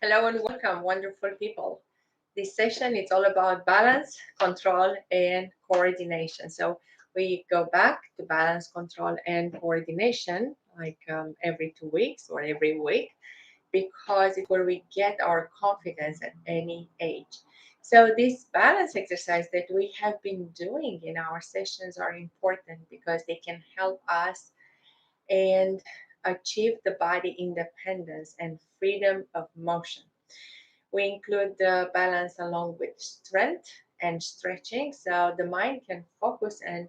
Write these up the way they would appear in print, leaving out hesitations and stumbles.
Hello and welcome, wonderful people. This session is all about balance, control, and coordination. So we go back to balance, control, and coordination like every 2 weeks or every week because it's where we get our confidence at any age. So these balance exercises that we have been doing in our sessions are important because they can help us and achieve the body independence and freedom of motion. We include the balance along with strength and stretching so the mind can focus and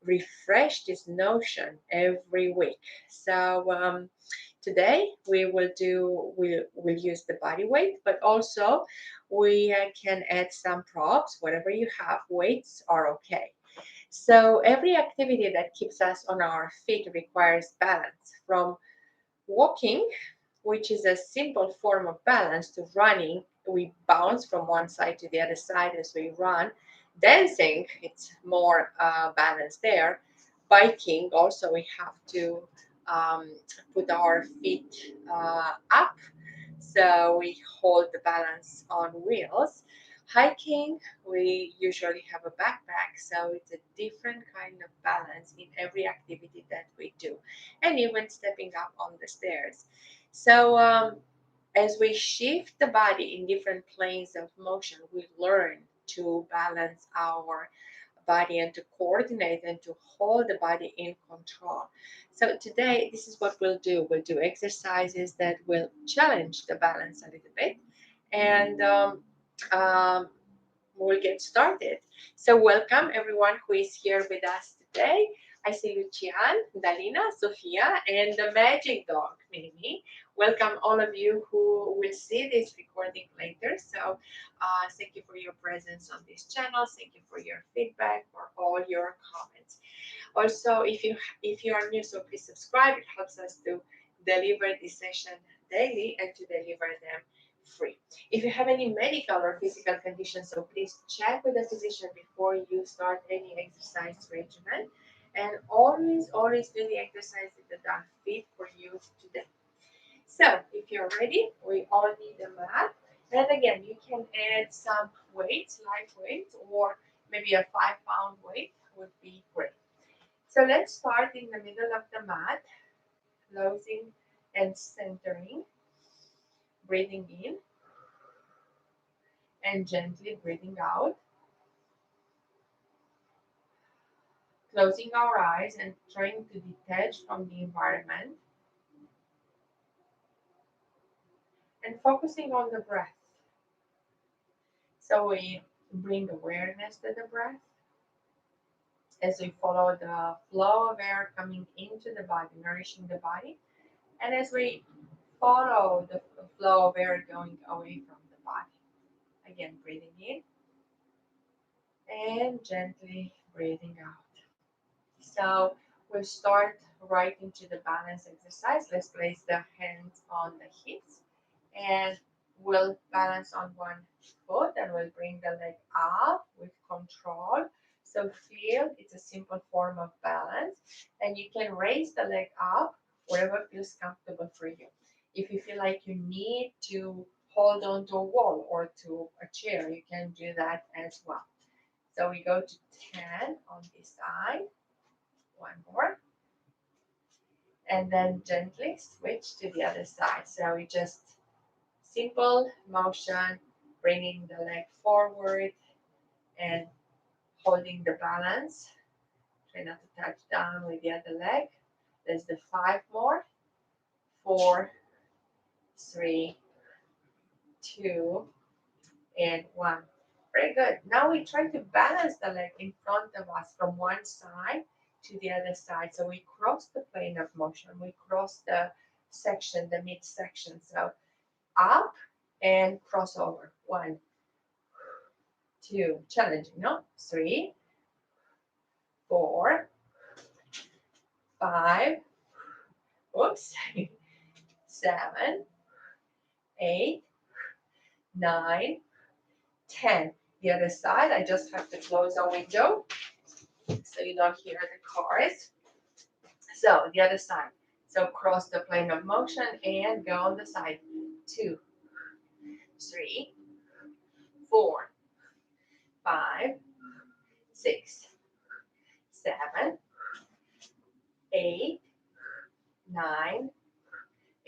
refresh this notion every week. So today we'll use the body weight, but also we can add some props. Whatever you have, weights are okay. So every activity that keeps us on our feet requires balance, from walking, which is a simple form of balance, to running. We bounce from one side to the other side as we run. Dancing, it's more balance there. Biking, also, we have to um, put our feet up so we hold the balance on wheels. Hiking, we usually have a backpack, so it's a different kind of balance in every activity that we do, and even stepping up on the stairs. So as we shift the body in different planes of motion, we learn to balance our body and to coordinate and to hold the body in control. So today, this is what we'll do. We'll do exercises that will challenge the balance a little bit, and um, we'll get started. So welcome everyone who is here with us today. I see Lucian, Dalina, Sofia, and the magic dog, Mimi. Welcome all of you who will see this recording later. So thank you for your presence on this channel. Thank you for your feedback, for all your comments. Also, if you are new, so please subscribe. It helps us to deliver this session daily and to deliver them free. If you have any medical or physical conditions, so please check with a physician before you start any exercise regimen. And always do the exercises that are fit for you today. So if you're ready, we all need a mat. And again, you can add some weights, light weights, or maybe a 5 pound weight would be great. So let's start in the middle of the mat, closing and centering, breathing in and gently breathing out, closing our eyes and trying to detach from the environment and focusing on the breath. So we bring awareness to the breath as we follow the flow of air coming into the body, nourishing the body, and as we follow the flow of air going away from the body. Again, breathing in and gently breathing out. So we'll start right into the balance exercise. Let's place the hands on the hips and we'll balance on one foot and we'll bring the leg up with control. So feel it's a simple form of balance and you can raise the leg up wherever feels comfortable for you. If you feel like you need to hold on to a wall or to a chair, you can do that as well. So we go to 10 on this side. One more. And then gently switch to the other side. So we just simple motion, bringing the leg forward and holding the balance. Try not to touch down with the other leg. There's the 5 more. 4, 3, 2, and 1. Very good. Now we try to balance the leg in front of us from one side to the other side. So we cross the plane of motion. We cross the section, the midsection. So up and cross over. 1, 2, challenging, no? 3, 4, 5, oops, 7, 8, 9, 10. The other side, I just have to close a window so you don't hear the cars. So the other side. So cross the plane of motion and go on the side. 2, 3, 4, 5, 6, 7, 8, 9,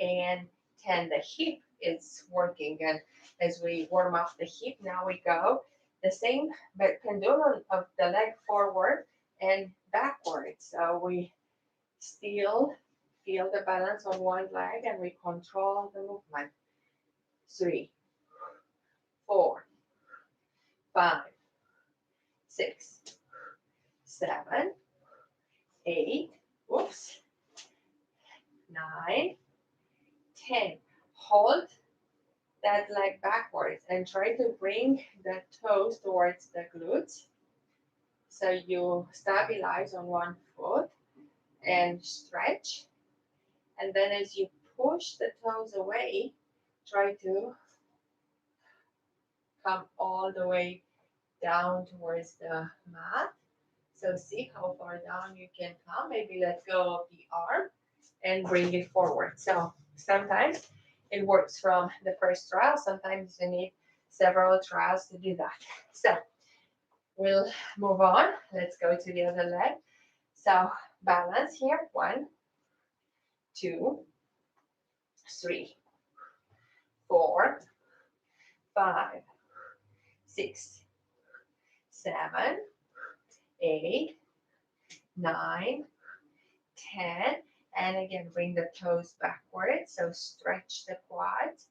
and 10. The hip is working, and as we warm up the hip, now we go the same but pendulum of the leg forward and backwards. So we still feel the balance on one leg and we control the movement. 3, 4, 5, 6, 7, 8, whoops, 9, 10. Hold that leg backwards and try to bring the toes towards the glutes. So you stabilize on one foot and stretch. And then as you push the toes away, try to come all the way down towards the mat. So see how far down you can come. Maybe let go of the arm and bring it forward. So sometimes it works from the first trial. Sometimes you need several trials to do that. So we'll move on. Let's go to the other leg. So balance here. 1, 2, 3, 4, 5, 6, 7, 8, 9, 10. And again, bring the toes backwards. So stretch the quads.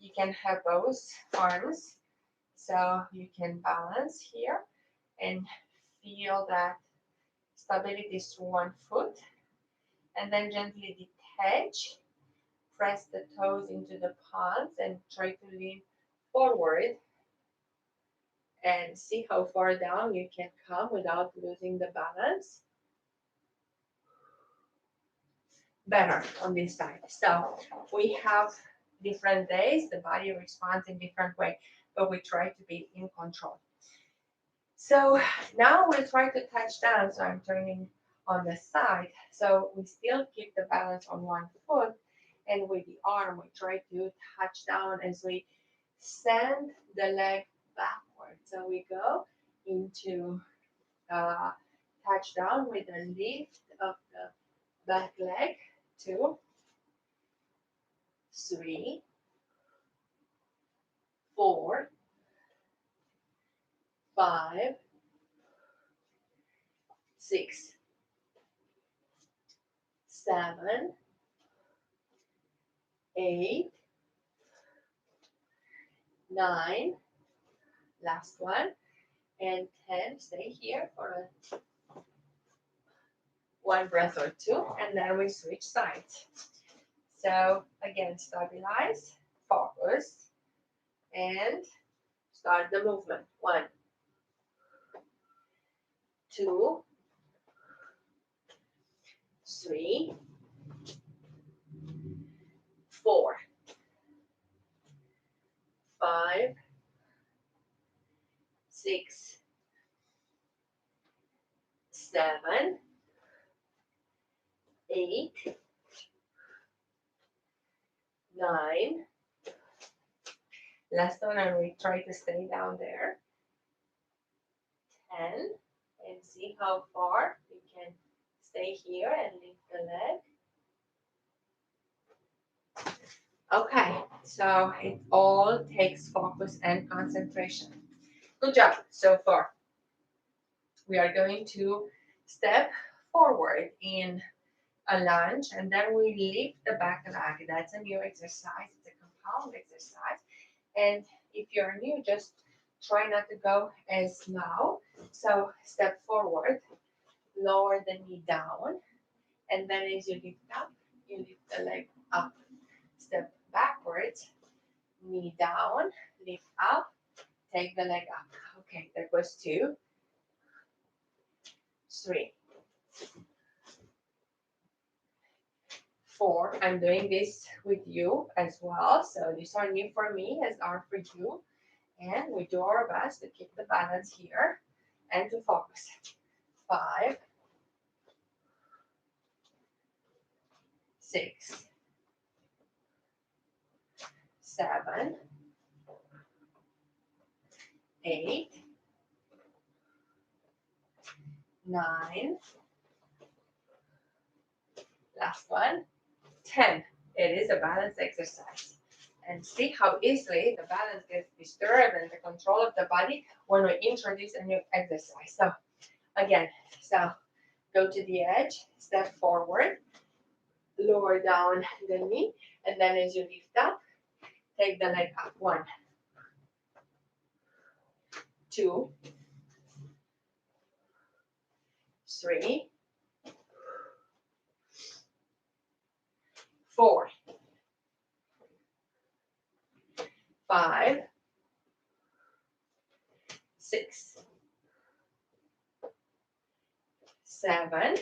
You can have both arms. So you can balance here and feel that stability through one foot. And then gently detach. Press the toes into the palms and try to lean forward. And see how far down you can come without losing the balance. Better on this side. So we have different days, the body responds in different way, but we try to be in control. So now we'll try to touch down. So I'm turning on the side. So we still keep the balance on one foot, and with the arm we try to touch down as we send the leg backward. So we go into touch down with a lift of the back leg. 2, 3, 4, 5, 6, 7, 8, 9, last one, and 10. Stay here for one breath or two, and then we switch sides. So again, stabilize, focus, and start the movement. 1, 2, 3, 4, 5, 6, 7, 8, 9. Last one, and we try to stay down there. 10, and see how far you can stay here and lift the leg. Okay, so it all takes focus and concentration. Good job so far. We are going to step forward in a lunge, and then we lift the back leg. That's a new exercise. It's a compound exercise. And if you're new, just try not to go as loud. So step forward, lower the knee down, and then as you lift up, you lift the leg up. Step backwards, knee down, lift up, take the leg up. Okay, there goes 2, 3, 4. I'm doing this with you as well. So these are new for me as are for you. And we do our best to keep the balance here and to focus. 5, 6, 7, 8, 9, last one, 10. It is a balance exercise. And see how easily the balance gets disturbed and the control of the body when we introduce a new exercise. So again, so go to the edge, step forward, lower down the knee, and then as you lift up, take the leg up. 1, 2, 3, 4, 5, 6, 7,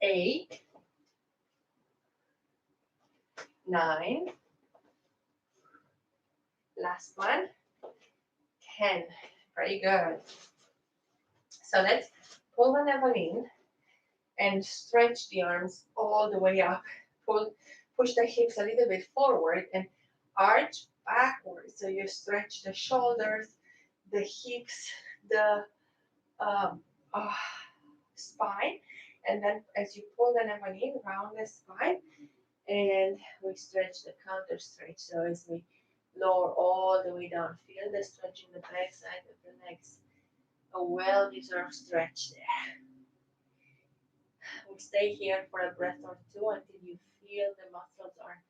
8, 9, last one, 10. Very good. So let's pull the navel in and stretch the arms all the way up. Push the hips a little bit forward and arch backwards. So you stretch the shoulders, the hips, the um, uh, spine. And then as you pull the navel in, round the spine, and we stretch the counter stretch. So as we lower all the way down, feel the stretch in the back side of the legs. A well-deserved stretch there. We stay here for a breath or two until you feel the muscles are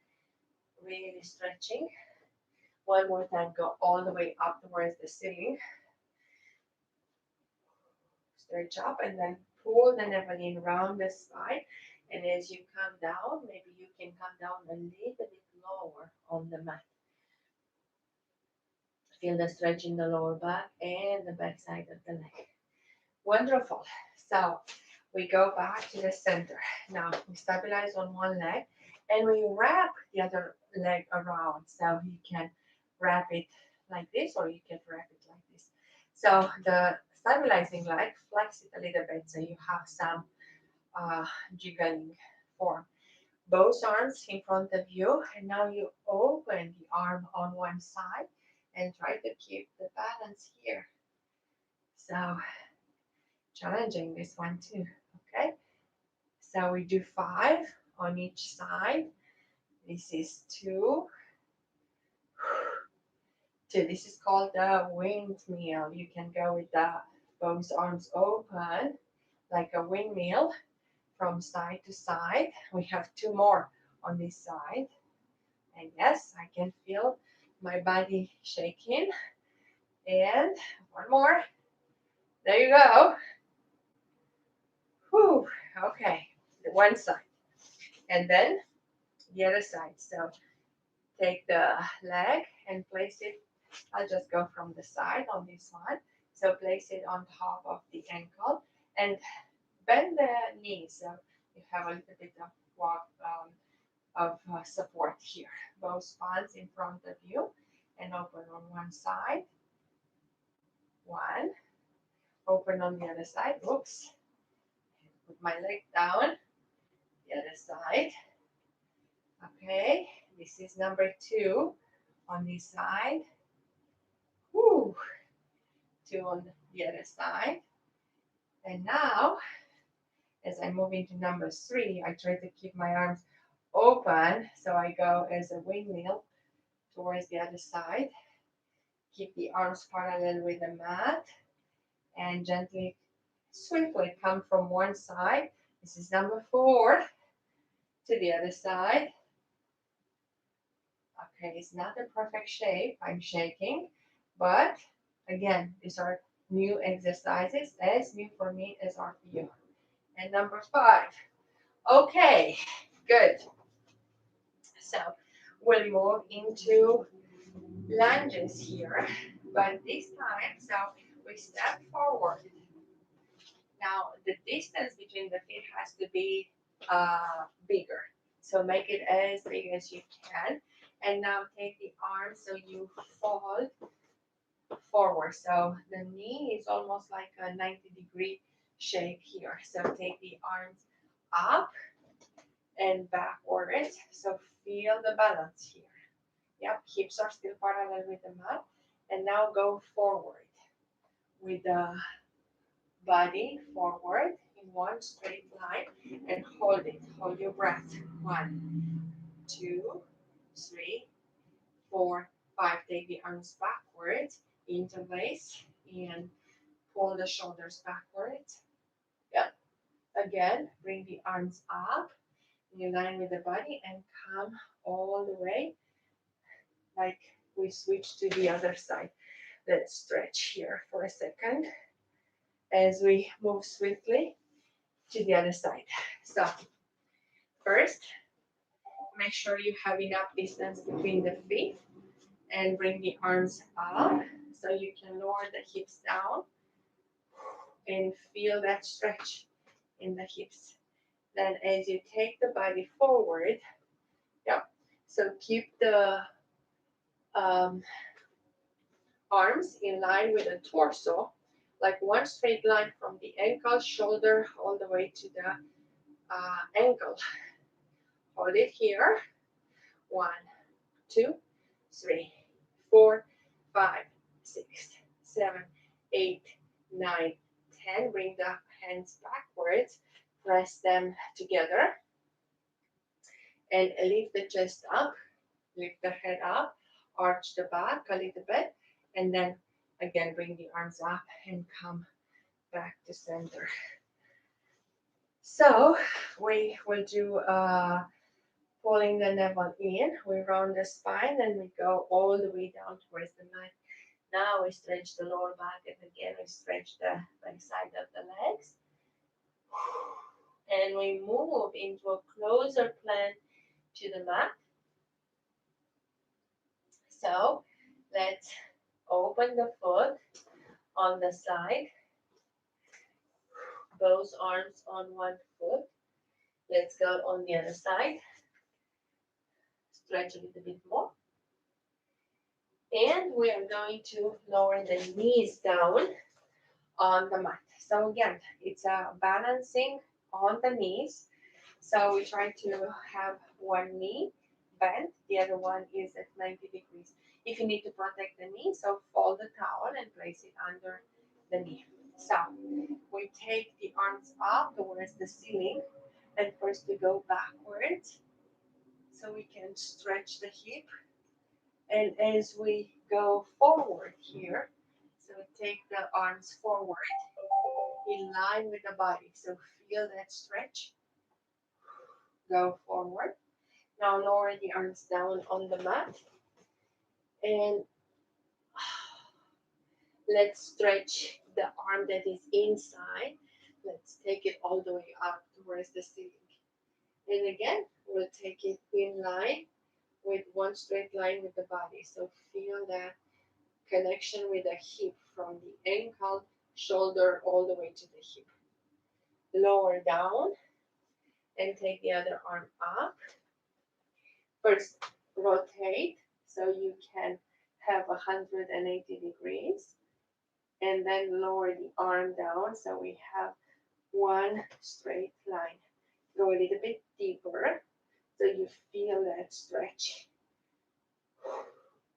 really stretching. One more time, go all the way up towards the ceiling. Stretch up and then pull the navel in round the spine. And as you come down, maybe you can come down a little bit lower on the mat. Feel the stretch in the lower back and the back side of the leg. Wonderful. So we go back to the center. Now we stabilize on one leg and we wrap the other leg around. So you can wrap it like this or you can wrap it like this. So the stabilizing leg, flex it a little bit so you have some jiggling form. Both arms in front of you, and now you open the arm on one side and try to keep the balance here. So challenging this one too, okay? So we do 5 on each side. This is 2. 2. This is called the windmill. You can go with both arms open like a windmill from side to side. We have 2 more on this side. And yes, I can feel my body shaking. And one more. There you go. Whew. Okay, the one side. And then the other side. So take the leg and place it. I'll just go from the side on this one. So place it on top of the ankle and bend the knees. So you have a little bit of support here. Both palms in front of you and open on one side. 1. Open on the other side. Oops. Put my leg down. The other side. Okay. This is number 2 on this side. Woo. 2 on the other side. And now, as I move into number 3, I try to keep my arms open. So I go as a windmill towards the other side. Keep the arms parallel with the mat. And gently, swiftly come from one side. This is number 4 to the other side. Okay, it's not a perfect shape. I'm shaking. But again, these are new exercises, as new for me as are for you. And number 5. Okay, good. So we'll move into lunges here. But this time, so we step forward. Now, the distance between the feet has to be bigger. So make it as big as you can. And now take the arms so you fold forward. So the knee is almost like a 90-degree shape here. So take the arms up and backwards. So feel the balance here. Yep, hips are still parallel with the mat. And now go forward with the body forward in one straight line and hold it. Hold your breath. 1, 2, 3, 4, 5. Take the arms backwards, interlace, and pull the shoulders backwards. Yep. Again, bring the arms up in line with the body and come all the way like we switch to the other side. Let's stretch here for a second as we move swiftly to the other side. So first, make sure you have enough distance between the feet and bring the arms up so you can lower the hips down and feel that stretch in the hips. Then as you take the body forward, yeah, so keep the um, arms in line with the torso, like one straight line from the ankle, shoulder, all the way to the ankle. Hold it here. 1, 2, 3, 4, 5, 6, 7, 8, 9, 10. Bring the hands backwards. Press them together and lift the chest up. Lift the head up. Arch the back a little bit. And then again, bring the arms up and come back to center. So we will do pulling the navel in. We round the spine and we go all the way down towards the mat. Now we stretch the lower back and again we stretch the back side of the legs. And we move into a closer plank to the mat. So let's open the foot on the side. Both arms on one foot. Let's go on the other side. Stretch a little bit more. And we are going to lower the knees down on the mat. So again, it's a balancing on the knees. So we try to have one knee bent, the other one is at 90 degrees. If you need to protect the knee, so fold the towel and place it under the knee. So we take the arms up towards the ceiling and first we go backwards so we can stretch the hip. And as we go forward here, so take the arms forward in line with the body. So feel that stretch. Go forward. Now lower the arms down on the mat. And let's stretch the arm that is inside. Let's take it all the way up towards the ceiling. And again, we'll take it in line with one straight line with the body. So feel that connection with the hip from the ankle, shoulder, all the way to the hip. Lower down and take the other arm up. First, rotate so you can have 180 degrees. And then lower the arm down so we have one straight line. Go a little bit deeper so you feel that stretch.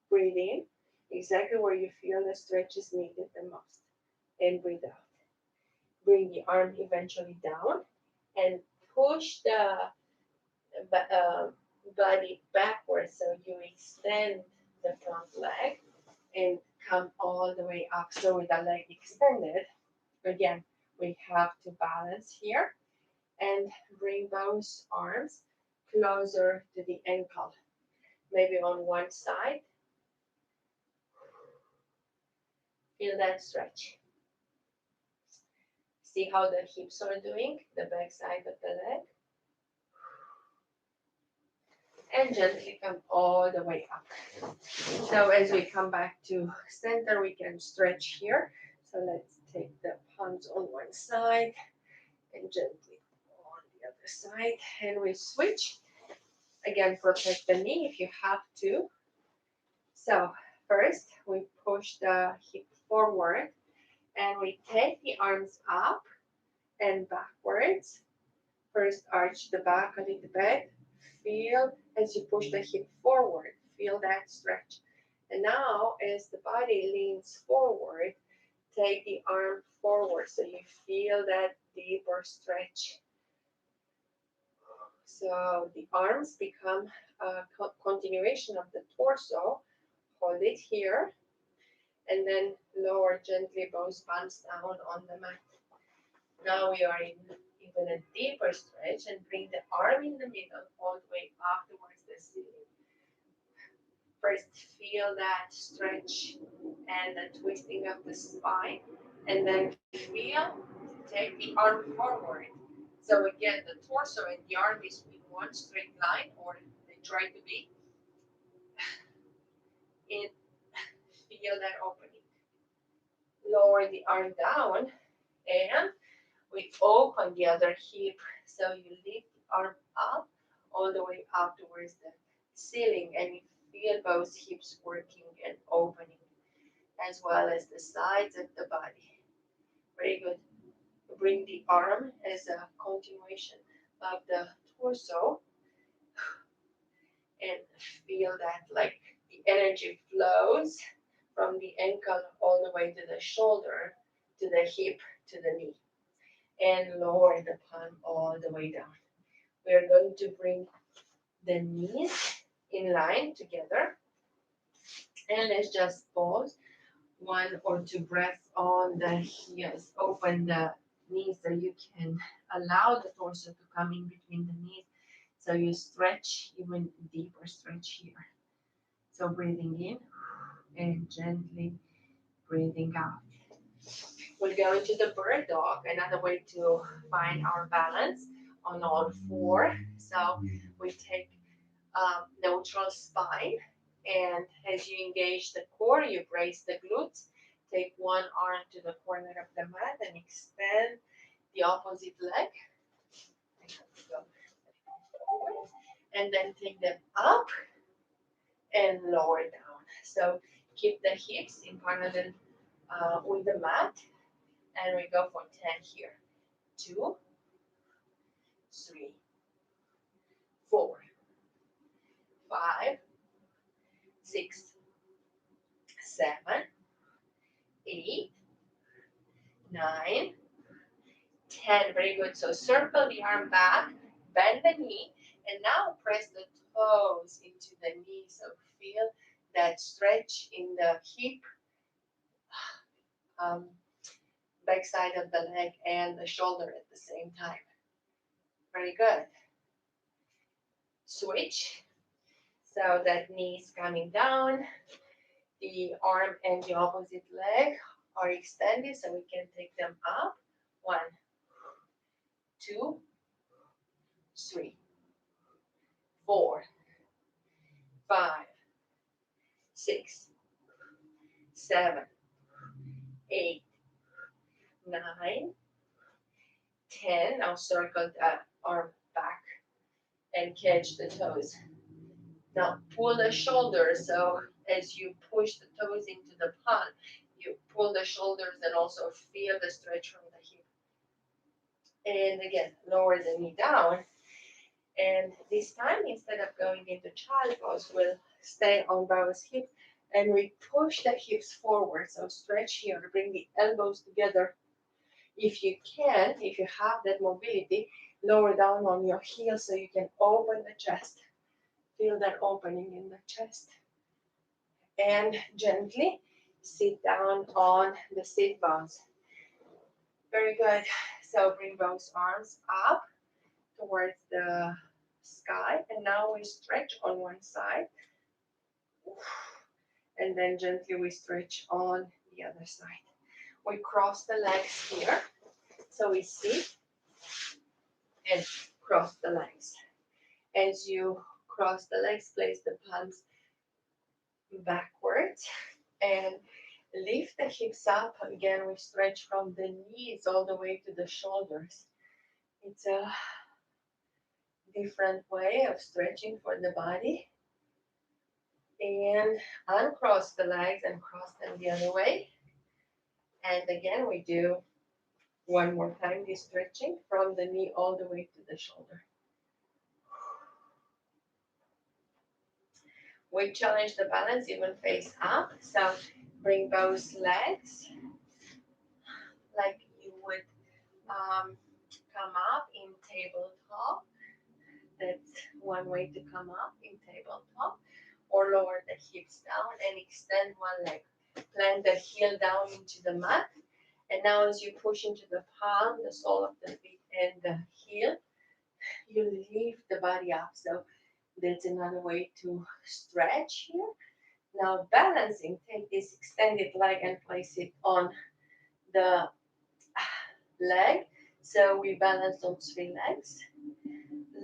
Breathe in exactly where you feel the stretch is needed the most. And breathe out. Bring the arm eventually down and push the body backwards so you extend the front leg and come all the way up. So with the leg extended, again, we have to balance here and bring those arms closer to the ankle. Maybe on one side. Feel that stretch. See how the hips are doing, the back side of the leg. And gently come all the way up. So as we come back to center, we can stretch here. So let's take the palms on one side and gently on the other side. And we switch. Again, protect the knee if you have to. So first, we push the hip forward and we take the arms up and backwards. First, arch the back a little bit. Feel as you push the hip forward. feel that stretch. And now, as the body leans forward, take the arm forward so you feel that deeper stretch. So the arms become a continuation of the torso. Hold it here and then lower gently both palms down on the mat. Now we are in even a deeper stretch and bring the arm in the middle all the way up towards the ceiling. First, feel that stretch and the twisting of the spine, and then feel, take the arm forward. So again, the torso and the arm is in one straight line, or they try to be. And feel that opening. Lower the arm down, and we open the other hip. So you lift the arm up, all the way up towards the ceiling, and you feel both hips working and opening, as well as the sides of the body. Very good. Bring the arm as a continuation of the torso and feel that like the energy flows from the ankle all the way to the shoulder, to the hip, to the knee. And lower the palm all the way down. We're going to bring the knees in line together. And let's just pause 1 or 2 breaths on the heels. Open the knees so you can allow the torso to come in between the knees. So you stretch, even deeper stretch here. So breathing in and gently breathing out. We'll go into the bird dog, another way to find our balance on all four. So we take neutral spine, and as you engage the core, you brace the glutes. Take one arm to the corner of the mat and extend the opposite leg. And then take them up and lower down. So keep the hips in parallel with the mat. And we go for 10 here. 2, 3, 4, 5, 6, 7, 8, 9, 10. Very good. So circle the arm back, bend the knee, and now press the toes into the knee. So feel that stretch in the hip, um, back side of the leg, and the shoulder at the same time. Very good. Switch. So that knee is coming down. The arm and the opposite leg are extended, so we can take them up. 1, 2, 3, 4, 5, 6, 7, 8, 9, 10. Now circle the arm back and catch the toes. Now pull the shoulders. So as you push the toes into the palm, you pull the shoulders and also feel the stretch from the hip. And again, lower the knee down. And this time, instead of going into child pose, we'll stay on both hips and we push the hips forward. So stretch here, bring the elbows together. If you can, if you have that mobility, lower down on your heels so you can open the chest. Feel that opening in the chest. And gently sit down on the sit bones. Very good. So bring both arms up towards the sky, and now we stretch on one side, and then gently we stretch on the other side. We cross the legs here, so we sit and cross the legs. As you cross the legs, place the palms backwards and lift the hips up. Again, we stretch from the knees all the way to the shoulders. It's a different way of stretching for the body. And uncross the legs and cross them the other way. And again, we do one more time this stretching from the knee all the way to the shoulder. We challenge the balance even face up. So bring both legs like you would come up in tabletop. That's one way to come up in tabletop. Or lower the hips down and extend one leg. Plant the heel down into the mat. And now as you push into the palm, the sole of the feet and the heel, you lift the body up. So that's another way to stretch here. Now balancing, take this extended leg and place it on the leg. So we balance on three legs.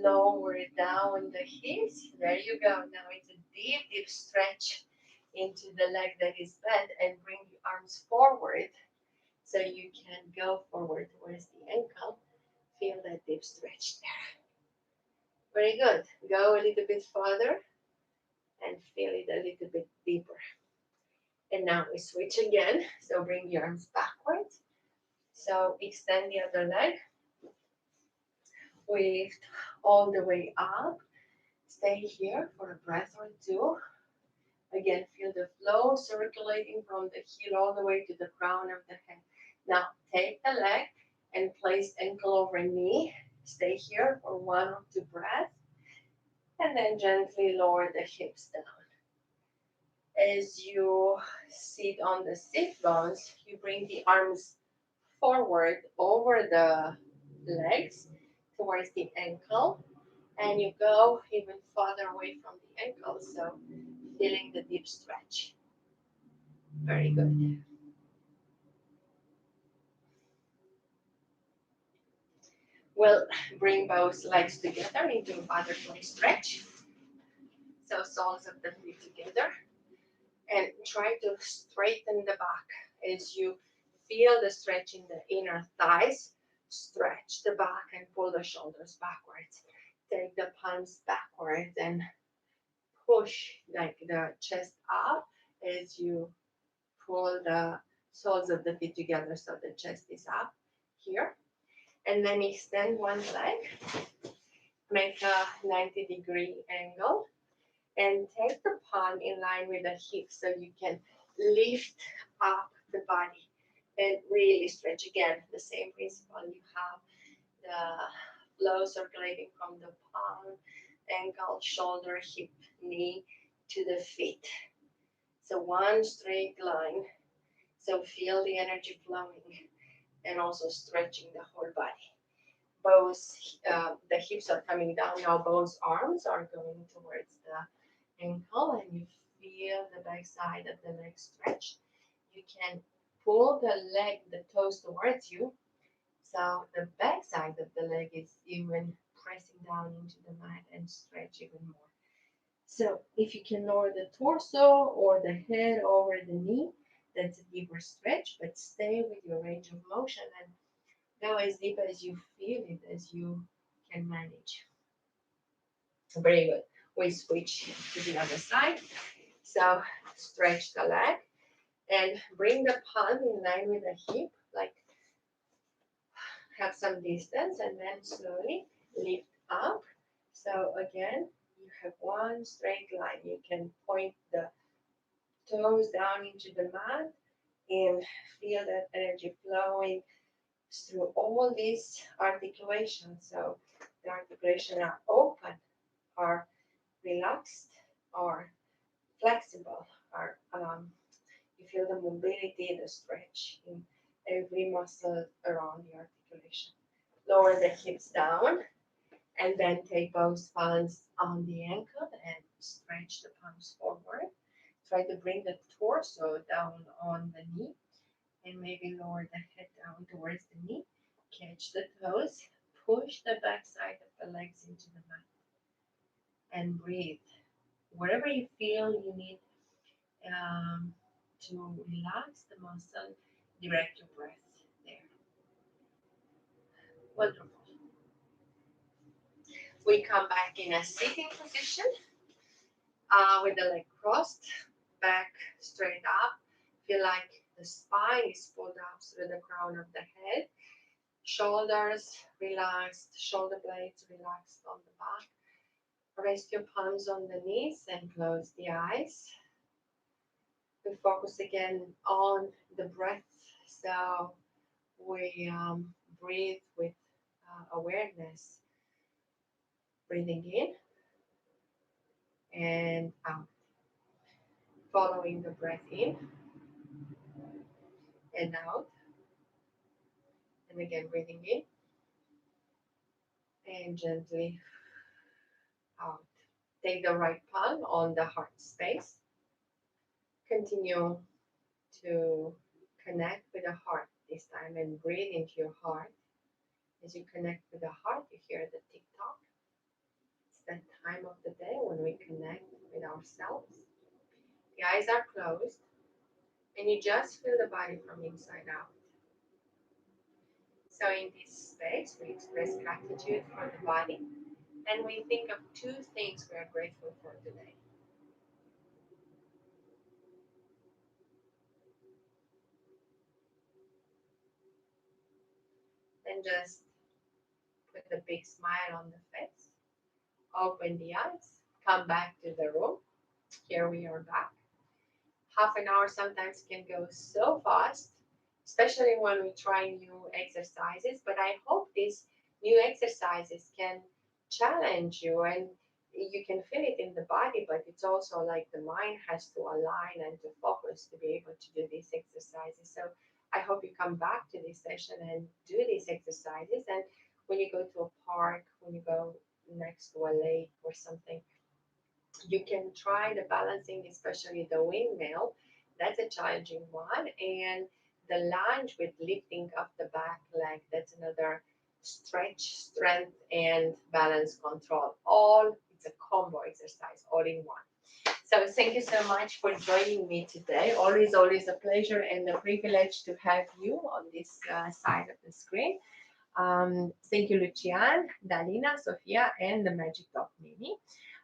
Lower down the hips. There you go. Now it's a deep, deep stretch into the leg that is bent and bring the arms forward so you can go forward towards the ankle. Feel that deep stretch there. Very good. Go a little bit further and feel it a little bit deeper. And now we switch again. So bring the arms backwards. So extend the other leg. Lift all the way up. Stay here for a breath or two. Again, feel the flow circulating from the heel all the way to the crown of the head. Now, take the leg and place ankle over knee. Stay here for one or two breaths. And then gently lower the hips down. As you sit on the sit bones, you bring the arms forward over the legs towards the ankle. And you go even farther away from the ankle. So, feeling the deep stretch. Very good. We'll bring both legs together into a butterfly stretch. So soles of the feet together. And try to straighten the back as you feel the stretch in the inner thighs. Stretch the back and pull the shoulders backwards. Take the palms backwards and push like the chest up as you pull the soles of the feet together so the chest is up here. And then extend one leg. Make a 90-degree angle and take the palm in line with the hips so you can lift up the body and really stretch. Again, the same principle. You have the flow circulating from the palm, ankle, shoulder, hip, knee to the feet. So one straight line. So feel the energy flowing and also stretching the whole body. Both the hips are coming down now. Both arms are going towards the ankle, and you feel the back side of the leg stretch. You can pull the leg, the toes towards you, so the back side of the leg is even pressing down into the mat and stretch even more. So if you can lower the torso or the head over the knee, that's a deeper stretch, but stay with your range of motion and go as deep as you feel it, as you can manage. Very good. We switch to the other side. So stretch the leg and bring the palm in line with the hip, like have some distance and then slowly lift up. So again, you have one straight line. You can point the toes down into the mat and feel that energy flowing through all these articulations. So the articulations are open, are relaxed, or flexible, or you feel the mobility, the stretch in every muscle around the articulation. Lower the hips down and then take both palms on the ankle and stretch the palms forward. Try to bring the torso down on the knee and maybe lower the head down towards the knee. Catch the toes, push the back side of the legs into the mat and breathe. Wherever you feel you need to relax the muscle, direct your breath there. Wonderful. We come back in a sitting position with the leg crossed, back straight up. Feel like the spine is pulled up through the crown of the head. Shoulders relaxed, shoulder blades relaxed on the back. Rest your palms on the knees and close the eyes. We focus again on the breath. So we breathe with awareness, breathing in and out, following the breath in and out, and again breathing in and gently out. Take the right palm on the heart space. Continue to connect with the heart this time and breathe into your heart. As you connect with the heart, you hear the tick tock. It's that time of the day when we connect with ourselves. The eyes are closed and you just feel the body from inside out. So in this space, we express gratitude for the body and we think of two things we are grateful for today. Then just put a big smile on the face, open the eyes, come back to the room. Here we are back. Half an hour sometimes can go so fast, especially when we try new exercises. But I hope these new exercises can challenge you and you can feel it in the body, but it's also like the mind has to align and to focus to be able to do these exercises. So I hope you come back to this session and do these exercises. And when you go to a park, when you go next to a lake or something, you can try the balancing, especially the windmill. That's a challenging one. And the lunge with lifting up the back leg, that's another stretch, strength, and balance control. All it's a combo exercise, all in one. So thank you so much for joining me today. Always, always a pleasure and a privilege to have you on this side of the screen. Thank you, Lucian, Dalina, Sofia, and the Magic Dog Mini.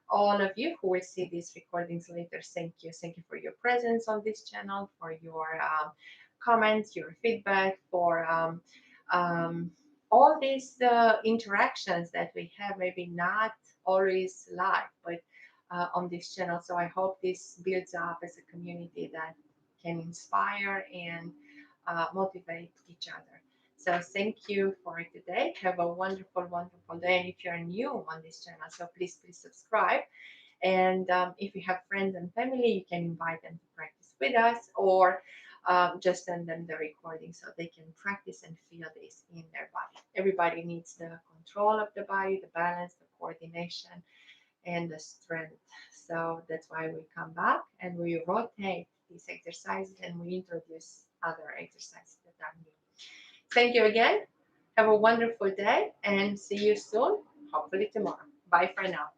All of you who will see these recordings later, thank you. Thank you for your presence on this channel, for your comments, your feedback, for um, all these interactions that we have, maybe not always live, but on this channel. So I hope this builds up as a community that can inspire and motivate each other. So thank you for today. Have a wonderful, wonderful day. And if you're new on this channel, so please, please subscribe. And if you have friends and family, you can invite them to practice with us or just send them the recording so they can practice and feel this in their body. Everybody needs the control of the body, the balance, the coordination, and the strength. So that's why we come back and we rotate these exercises and we introduce other exercises that are new. Thank you again. Have a wonderful day and see you soon, hopefully tomorrow. Bye for now.